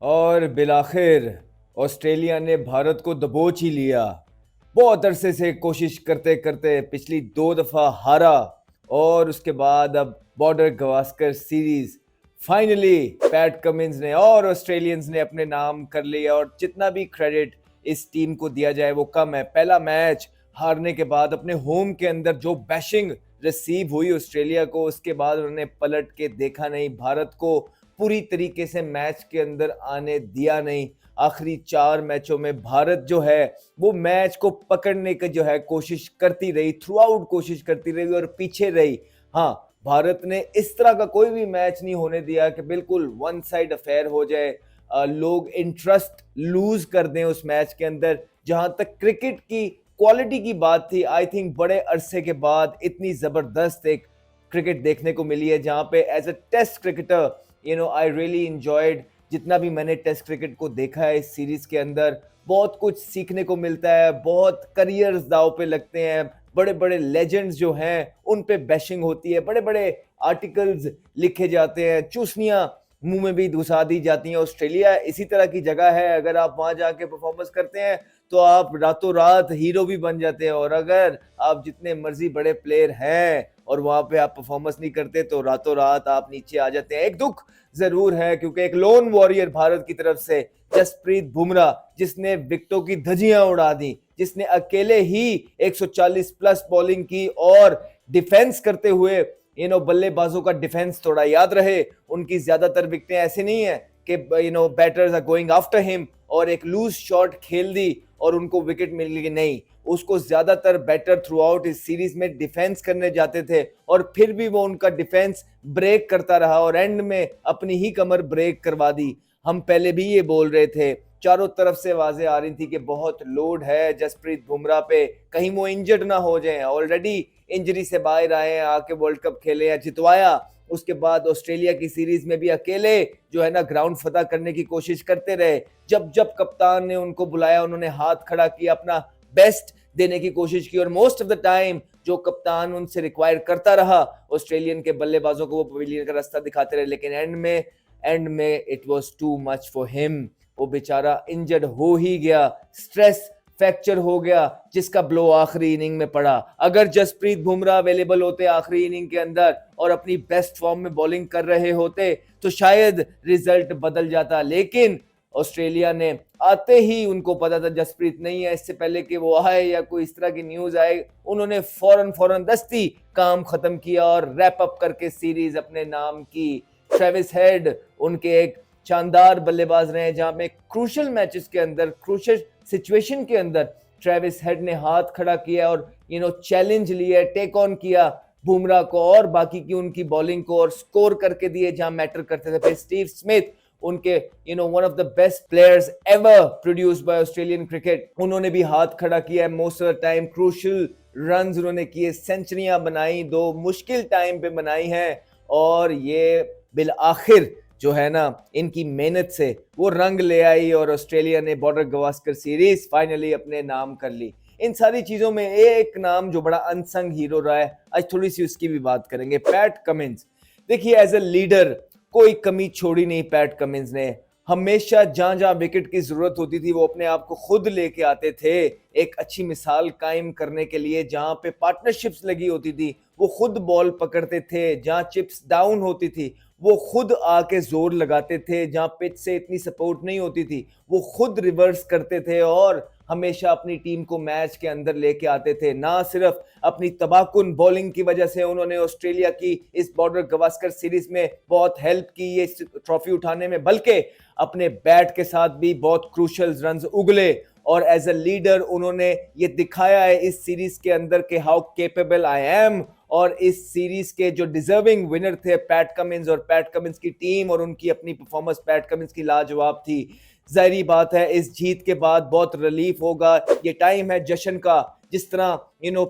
और बिलाखिर ऑस्ट्रेलिया ने भारत को दबोच ही लिया। बहुत अरसे से कोशिश करते करते पिछली 2 दफा हारा और उसके बाद अब border Gavaskar series finally PAT Cummins ने और ऑस्ट्रेलियंस ने अपने नाम कर लिया। और जितना भी क्रेडिट इस टीम को दिया जाए वो कम है। पहला मैच हारने के बाद अपने होम के अंदर जो बैशिंग रिसीव हुई ऑस्ट्रेलिया को, उसके बाद उन्होंने पलट के देखा नहीं, भारत को पूरी तरीके से मैच के अंदर आने दिया नहीं। आखिरी 4 मैचों में भारत जो है वो मैच को पकड़ने की जो है कोशिश करती रही, थ्रू आउट कोशिश करती रही और पीछे रही। हाँ, भारत ने इस तरह का कोई भी मैच नहीं होने दिया कि बिल्कुल वन साइड अफेयर हो जाए, लोग इंटरेस्ट लूज कर दें उस मैच के अंदर। जहां तक क्रिकेट की क्वालिटी की बात थी, आई थिंक बड़े अरसे के बाद इतनी जबरदस्त एक क्रिकेट देखने को मिली है जहां पे as a test cricketer I really enjoyed. जितना भी मैंने टेस्ट क्रिकेट को देखा है इस सीरीज के अंदर, बहुत कुछ सीखने को मिलता है, बहुत करियर्स दाव पे लगते हैं, बड़े बड़े लेजेंड्स जो हैं उन पे बैशिंग होती है, बड़े बड़े आर्टिकल्स लिखे जाते हैं, चूसनियां मुंह में भी घुसा दी जाती हैं। ऑस्ट्रेलिया इसी तरह की जगह है, अगर आप वहां जाके परफॉर्मेंस करते हैं तो आप रातों रात हीरो भी बन जाते हैं, और अगर आप जितने मर्जी बड़े प्लेयर हैं और वहां पे आप परफॉर्मेंस नहीं करते तो रातों रात आप नीचे आ जाते हैं। एक दुख जरूर है क्योंकि एक लोन वॉरियर भारत की तरफ से जसप्रीत बुमराह, जिसने विकेटों की धज्जियां उड़ा दी, जिसने अकेले ही 140 प्लस बॉलिंग की और डिफेंस करते हुए बल्लेबाजों का डिफेंस थोड़ा याद रहे, उनकी ज्यादातर विकेटें ऐसे नहीं है कि batters are going after him और एक लूज शॉट खेल दी और उनको विकेट मिल गई, नहीं, उसको ज्यादातर बैटर थ्रू आउट इस सीरीज में डिफेंस करने जाते थे और फिर भी वो उनका डिफेंस ब्रेक करता रहा और एंड में अपनी ही कमर ब्रेक करवा दी। हम पहले भी ये बोल रहे थे, चारों तरफ से आवाजें आ रही थी कि बहुत लोड है जसप्रीत बुमराह पे, कहीं वो इंजर्ड ना हो जाए। ऑलरेडी इंजरी से बाहर आए हैं, आके वर्ल्ड कप खेले हैं, जितवाया, उसके बाद ऑस्ट्रेलिया की सीरीज में भी अकेले जो है ना ग्राउंड फतह करने की कोशिश करते रहे। जब जब कप्तान ने उनको बुलाया उन्होंने हाथ खड़ा किया, अपना बेस्ट देने की कोशिश की और मोस्ट ऑफ द टाइम जो कप्तान उनसे रिक्वायर करता रहा ऑस्ट्रेलियन के बल्लेबाजों को, वो पवेलियन का रास्ता दिखाते रहे। लेकिन एंड में it was too much for him. वो बेचारा इंजर्ड हो ही गया, स्ट्रेस फ्रैक्चर हो गया, जिसका ब्लो आखिरी इनिंग में पड़ा। अगर जसप्रीत बुमराह अवेलेबल होते आखिरी इनिंग के अंदर और अपनी बेस्ट फॉर्म में बॉलिंग कर रहे होते तो शायद रिजल्ट बदल जाता। लेकिन ऑस्ट्रेलिया ने आते ही उनको पता था जसप्रीत नहीं है, इससे पहले कि वो आए या कोई इस तरह की न्यूज आए, उन्होंने फौरन दस्ती काम खत्म किया और रैप अप करके सीरीज अपने नाम की। ट्रेविस हेड उनके एक शानदार बल्लेबाज रहे, जहां पे क्रूशियल मैचेस के अंदर, क्रूशियल सिचुएशन के अंदर ट्रेविस हेड ने हाथ खड़ा किया और चैलेंज लिया, टेक ऑन किया बुमराह को और बाकी की उनकी बॉलिंग को और स्कोर करके दिए जहां मैटर करते थे। फिर स्टीव स्मिथ, उनके one of the best players ever produced by Australian cricket, उन्होंने भी हाथ खड़ा किया। Most of the time crucial runs उन्होंने किए, सेंचुरियां बनाई, 2 मुश्किल टाइम पे बनाई हैं और ये बिल आखिर जो है ना इनकी मेहनत से वो रंग ले आई और ऑस्ट्रेलिया ने बॉर्डर गवास्कर सीरीज फाइनली अपने नाम कर ली। इन सारी चीजों में एक नाम जो बड़ा अनसंग हीरो रहा है, आज थोड़ी सी उसकी भी बात करेंगे, पैट कमिंस। देखिए, एज ए लीडर कोई कमी छोड़ी नहीं पैट कमिंस ने। हमेशा जहां जहां विकेट की जरूरत होती थी वो अपने आप को खुद लेके आते थे एक अच्छी मिसाल कायम करने के लिए। जहां पे पार्टनरशिप्स लगी होती थी वो खुद बॉल पकड़ते थे, जहां चिप्स डाउन होती थी वो खुद आके जोर लगाते थे, जहां पिच से इतनी सपोर्ट नहीं होती थी वो खुद रिवर्स करते थे और हमेशा अपनी टीम को मैच के अंदर लेके आते थे। ना सिर्फ अपनी तबाहकुन बॉलिंग की वजह से उन्होंने ऑस्ट्रेलिया की इस बॉर्डर गवास्कर सीरीज में बहुत हेल्प की ये ट्रॉफी उठाने में, बल्कि अपने बैट के साथ भी बहुत क्रूशियल रन्स उगले और एज अ लीडर उन्होंने ये दिखाया है इस सीरीज के अंदर कि हाउ केपेबल आई एम। और इस सीरीज के जो डिजर्विंग विनर थे पैट कमिंस और पैट कमिंस की टीम, और उनकी अपनी परफॉर्मेंस पैट कमिंस की लाजवाब थी। जाहिर बात है इस जीत के बाद बहुत रिलीफ होगा, ये टाइम है जश्न का। जिस तरह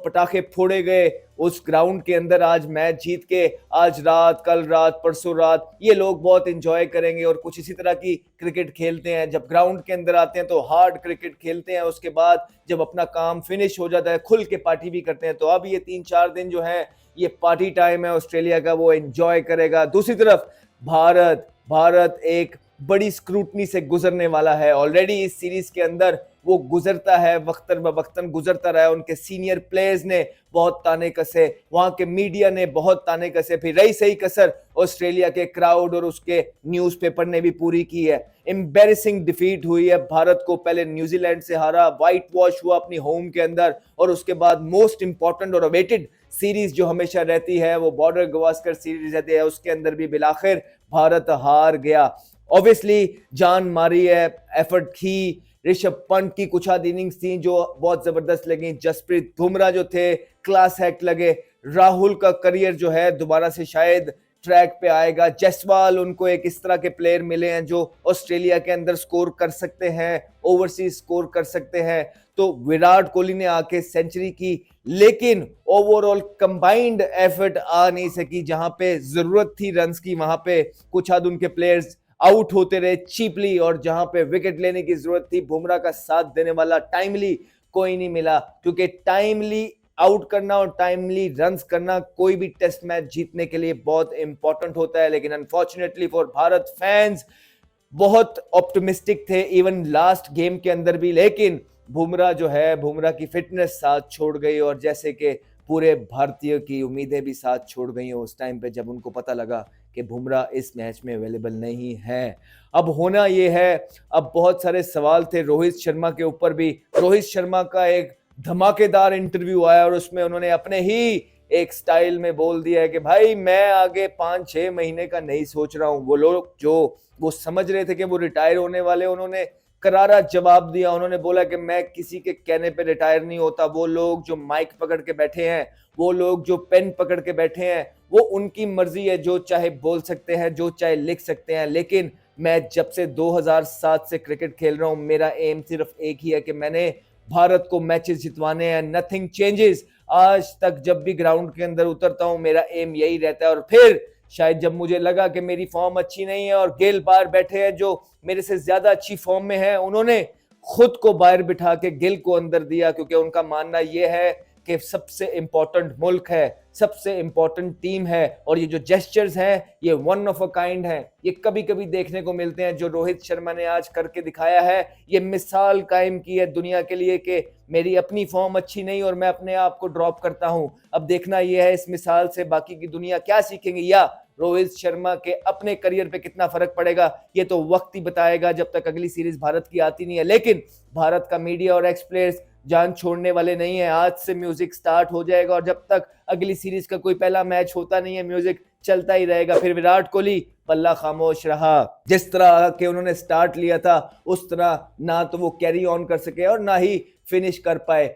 पटाखे फोड़े गए उस ग्राउंड के अंदर आज मैच जीत के, आज रात, कल रात, परसों रात, ये लोग बहुत एंजॉय करेंगे और कुछ इसी तरह की क्रिकेट खेलते हैं। जब ग्राउंड के अंदर आते हैं तो हार्ड क्रिकेट खेलते हैं, उसके बाद जब अपना काम फिनिश हो जाता है खुल के पार्टी भी करते हैं। तो अब ये 3-4 दिन जो है ये पार्टी टाइम है ऑस्ट्रेलिया का, वो एंजॉय करेगा। दूसरी तरफ भारत एक बड़ी स्क्रूटनी से गुजरने वाला है। ऑलरेडी इस सीरीज के अंदर वो गुजरता है, वक्तन ब वक्तन गुजरता रहा है। उनके सीनियर प्लेयर्स ने बहुत ताने कसे, वहां के मीडिया ने बहुत ताने कसे, फिर रही सही कसर ऑस्ट्रेलिया के क्राउड और उसके न्यूज़पेपर ने भी पूरी की है। एम्बेरसिंग डिफीट हुई है भारत को, पहले न्यूजीलैंड से हारा, व्हाइट वॉश हुआ अपनी होम के अंदर, और उसके बाद मोस्ट इंपॉर्टेंट और अवेटेड सीरीज जो हमेशा रहती है वो बॉर्डर गवास्कर सीरीज रहती है, उसके अंदर भी बिलाखिर भारत हार गया। ऑब्वियसली जान मारी है, एफर्ट की, ऋषभ पंत की कुछ आध इनिंग्स थी जो बहुत जबरदस्त लगी, जसप्रीत बुमराह जो थे क्लास हैक लगे, राहुल का करियर जो है दोबारा से शायद ट्रैक पे आएगा, जायसवाल, उनको एक इस तरह के प्लेयर मिले हैं जो ऑस्ट्रेलिया के अंदर स्कोर कर सकते हैं, ओवरसीज स्कोर कर सकते हैं। तो विराट कोहली ने आके सेंचुरी की, लेकिन ओवरऑल कंबाइंड एफर्ट आ नहीं सकी। जहां पे जरूरत थी रन्स की वहां पे कुछ हद उनके प्लेयर्स आउट होते रहे चीपली, और जहां पे विकेट लेने की जरूरत थी बुमराह का साथ देने वाला टाइमली कोई नहीं मिला, क्योंकि टाइमली आउट करना और टाइमली रन्स करना कोई भी टेस्ट मैच जीतने के लिए बहुत इंपॉर्टेंट होता है। लेकिन अनफॉर्चुनेटली फॉर भारत फैंस बहुत ऑप्टिमिस्टिक थे इवन लास्ट गेम के अंदर भी, लेकिन बुमराह जो है, बुमराह की फिटनेस साथ छोड़ गई, और जैसे कि पूरे भारतीय की उम्मीदें भी साथ छोड़ गई उस टाइम पे जब उनको पता लगा कि बुमराह इस मैच में अवेलेबल नहीं है। अब होना ये है, अब बहुत सारे सवाल थे रोहित शर्मा के ऊपर भी। रोहित शर्मा का एक धमाकेदार इंटरव्यू आया और उसमें उन्होंने अपने ही एक स्टाइल में बोल दिया है कि भाई मैं आगे 5-6 महीने का नहीं सोच रहा हूं। वो लोग जो वो समझ रहे थे कि वो रिटायर होने वाले, उन्होंने करारा जवाब दिया। उन्होंने बोला कि मैं किसी के कहने पे रिटायर नहीं होता। वो लोग जो माइक पकड़ के बैठे हैं, वो लोग जो पेन पकड़ के बैठे हैं, वो उनकी मर्जी है, जो चाहे बोल सकते हैं, जो चाहे लिख सकते हैं। लेकिन मैं जब से 2007 से क्रिकेट खेल रहा हूं, मेरा एम सिर्फ एक ही है कि मैंने भारत को मैचेस जितवाने हैं, नथिंग चेंजेस। आज तक जब भी ग्राउंड के अंदर उतरता हूं मेरा एम यही रहता है। और फिर शायद जब मुझे लगा कि मेरी फॉर्म अच्छी नहीं है और गेल बाहर बैठे हैं जो मेरे से ज्यादा अच्छी फॉर्म में है, उन्होंने खुद को बाहर बिठा के गिल को अंदर दिया, क्योंकि उनका मानना यह है कि सबसे इंपॉर्टेंट मुल्क है, सबसे इंपॉर्टेंट टीम है, और ये जो जेस्चर्स हैं ये वन ऑफ अ काइंड हैं। ये कभी कभी देखने को मिलते हैं। जो रोहित शर्मा ने आज करके दिखाया है, ये मिसाल कायम की है दुनिया के लिए कि मेरी अपनी फॉर्म अच्छी नहीं और मैं अपने आप को ड्रॉप करता हूं। अब देखना यह है इस मिसाल से बाकी की दुनिया क्या सीखेंगी, या रोहित शर्मा के अपने करियर पे कितना फर्क पड़ेगा, ये तो वक्त ही बताएगा जब तक अगली सीरीज भारत की आती नहीं है। लेकिन भारत का मीडिया और एक्स प्लेयर्स जान छोड़ने वाले नहीं है। आज से म्यूजिक स्टार्ट हो जाएगा और जब तक अगली सीरीज का कोई पहला मैच होता नहीं है म्यूजिक चलता ही रहेगा। फिर विराट कोहली पल्ला खामोश रहा। जिस तरह के उन्होंने स्टार्ट लिया था उस तरह ना तो वो कैरी ऑन कर सके और ना ही फिनिश कर पाए।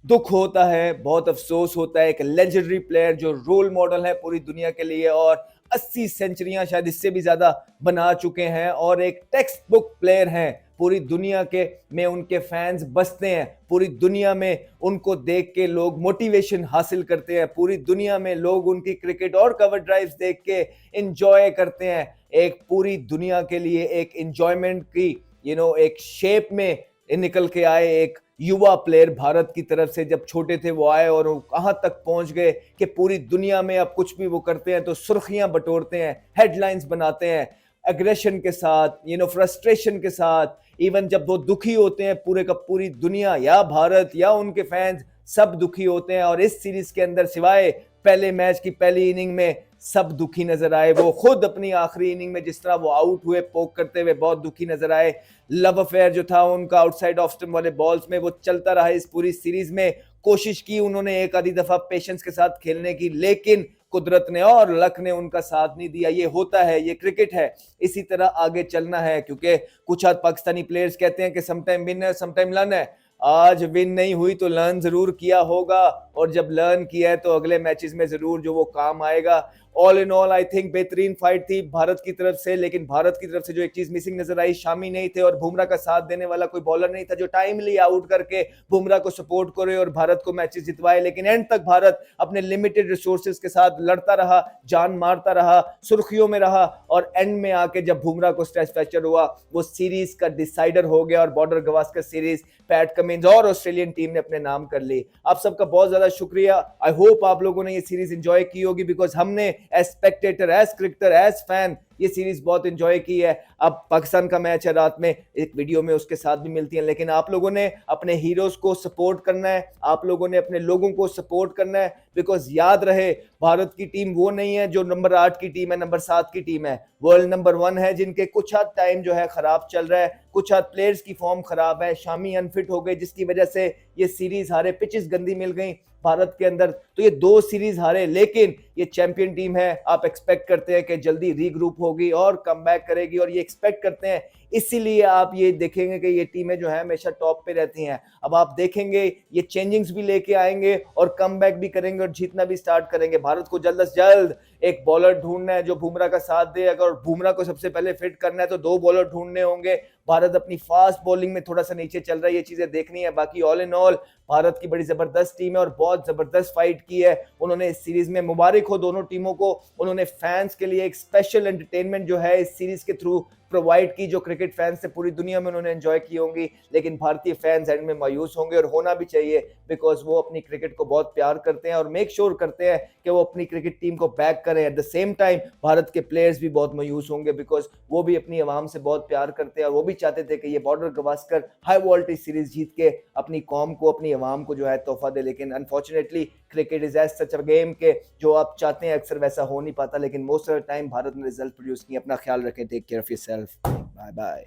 दुख होता है, बहुत अफसोस होता है। एक लेजेंडरी प्लेयर जो रोल मॉडल है पूरी दुनिया के लिए और 80 सेंचुरियां शायद इससे भी ज्यादा बना चुके हैं, और एक टेक्स्ट बुक प्लेयर हैं पूरी दुनिया के में उनके फैंस बसते हैं। पूरी दुनिया में उनको देख के लोग मोटिवेशन हासिल करते हैं। पूरी दुनिया में लोग उनकी क्रिकेट और कवर ड्राइव्स देख के एंजॉय करते हैं। एक पूरी दुनिया के लिए एक एंजॉयमेंट की एक शेप में निकल के आए एक युवा प्लेयर भारत की तरफ से। जब छोटे थे वो आए और वो कहां तक पहुंच गए कि पूरी दुनिया में अब कुछ भी वो करते हैं तो सुर्खियां बटोरते हैं, हेडलाइंस बनाते हैं, एग्रेशन के साथ, फ्रस्ट्रेशन के साथ। इवन जब वो दुखी होते हैं, पूरे का पूरी दुनिया या भारत या उनके फैंस सब दुखी होते हैं। और इस सीरीज के अंदर सिवाय पहले मैच की पहली इनिंग में सब दुखी नजर आए। वो खुद अपनी आखिरी इनिंग में जिस तरह वो आउट हुए पोक करते हुए बहुत दुखी नजर आए। लव अफेयर जो था उनका आउटसाइड ऑफ स्टंप वाले बॉल्स में वो चलता रहा इस पूरी सीरीज में। कोशिश की उन्होंने एक आधी दफा पेशेंस के साथ खेलने की, लेकिन कुदरत ने और लक ने उनका साथ नहीं दिया। ये होता है, ये क्रिकेट है, इसी तरह आगे चलना है। क्योंकि कुछ पाकिस्तानी प्लेयर्स कहते हैं कि समटाइम विन है समटाइम लर्न है। आज विन नहीं हुई तो लर्न जरूर किया होगा, और जब लर्न किया है तो अगले मैचेस में जरूर जो वो काम आएगा। All in all I think बेहतरीन फाइट थी भारत की तरफ से, लेकिन भारत की तरफ से जो एक चीज मिसिंग नजर आई, शामी नहीं थे और बुमराह का साथ देने वाला कोई बॉलर नहीं था जो टाइमली आउट करके बुमराह को सपोर्ट करे और भारत को मैचेस जितवाए। लेकिन एंड तक भारत अपने लिमिटेड रिसोर्सेज के साथ लड़ता रहा, जान मारता रहा, सुर्खियों में रहा, और एंड में आके जब बुमराह को स्ट्रेस फ्रैक्चर हुआ वो सीरीज का डिसाइडर हो गया और border Gavaskar series PAT Cummins और ऑस्ट्रेलियन टीम ने अपने नाम कर ली। आप सबका बहुत ज्यादा शुक्रिया। आई होप आप लोगों ने ये सीरीज एंजॉय की होगी, बिकॉज हमने as spectator, as cricketer, as fan ये सीरीज बहुत एंजॉय की है। अब पाकिस्तान का मैच है रात में, एक वीडियो में उसके साथ भी मिलती है, लेकिन आप लोगों ने अपने हीरोज को सपोर्ट करना है, आप लोगों ने अपने लोगों को सपोर्ट करना है। बिकॉज याद रहे, भारत की टीम वो नहीं है जो नंबर 8 की टीम है, नंबर 7 की टीम है। वर्ल्ड नंबर 1 है, जिनके कुछ हद टाइम जो है खराब चल रहा है, कुछ हद प्लेयर्स की फॉर्म खराब है, शामी अनफिट हो गए, जिसकी वजह से ये सीरीज हारे, पिचेस गंदी मिल गई भारत के अंदर, तो ये 2 सीरीज हारे। लेकिन ये चैंपियन टीम है, आप एक्सपेक्ट करते हैं कि जल्दी रीग्रुप होगी और कमबैक करेगी, और ये एक्सपेक्ट करते हैं। इसीलिए आप ये देखेंगे कि ये टीमें जो है हमेशा टॉप पे रहती हैं। अब आप देखेंगे ये चेंजिंग्स भी लेके आएंगे और कमबैक भी करेंगे और जीतना भी स्टार्ट करेंगे। भारत को जल्द से जल्द एक बॉलर ढूंढना है जो बुमराह का साथ दे। अगर बुमराह को सबसे पहले फिट करना है तो 2 बॉलर ढूंढने होंगे। भारत अपनी फास्ट बॉलिंग में थोड़ा सा नीचे चल रहा है, ये चीजें देखनी है। बाकी ऑल इन ऑल भारत की बड़ी जबरदस्त टीम है और बहुत जबरदस्त फाइट की है उन्होंने इस सीरीज में। मुबारक हो दोनों टीमों को, उन्होंने फैंस के लिए एक स्पेशल एंटरटेनमेंट जो है इस सीरीज के थ्रू प्रोवाइड की, जो क्रिकेट फैंस से पूरी दुनिया में उन्होंने एंजॉय की होंगी। लेकिन भारतीय फैंस एंड में मायूस होंगे, और होना भी चाहिए, बिकॉज वो अपनी क्रिकेट को बहुत प्यार करते हैं और मेक श्योर करते हैं कि वो अपनी क्रिकेट टीम को बैक करें। At the same time Bharat के प्लेयर्स भी बहुत मायूस होंगे, बिकॉज वो भी अपनी आवाम से बहुत प्यार करते हैं और वो भी चाहते थे कि ये Border Gavaskar high voltage series जीत के अपनी कौम को, अपनी आवाम को जो है तोहफा दे। लेकिन unfortunately cricket is as such a game के जो आप चाहते हैं अक्सर वैसा हो नहीं पाता। लेकिन most of the time Bharat ने रिजल्ट प्रोड्यूस किए। अपना ख्याल रखें, take care of yourself, bye bye.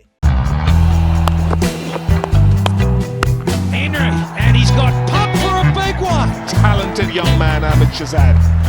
Henry, and he's got pumped for a big one. Talented young man, Ahmed Shahzad.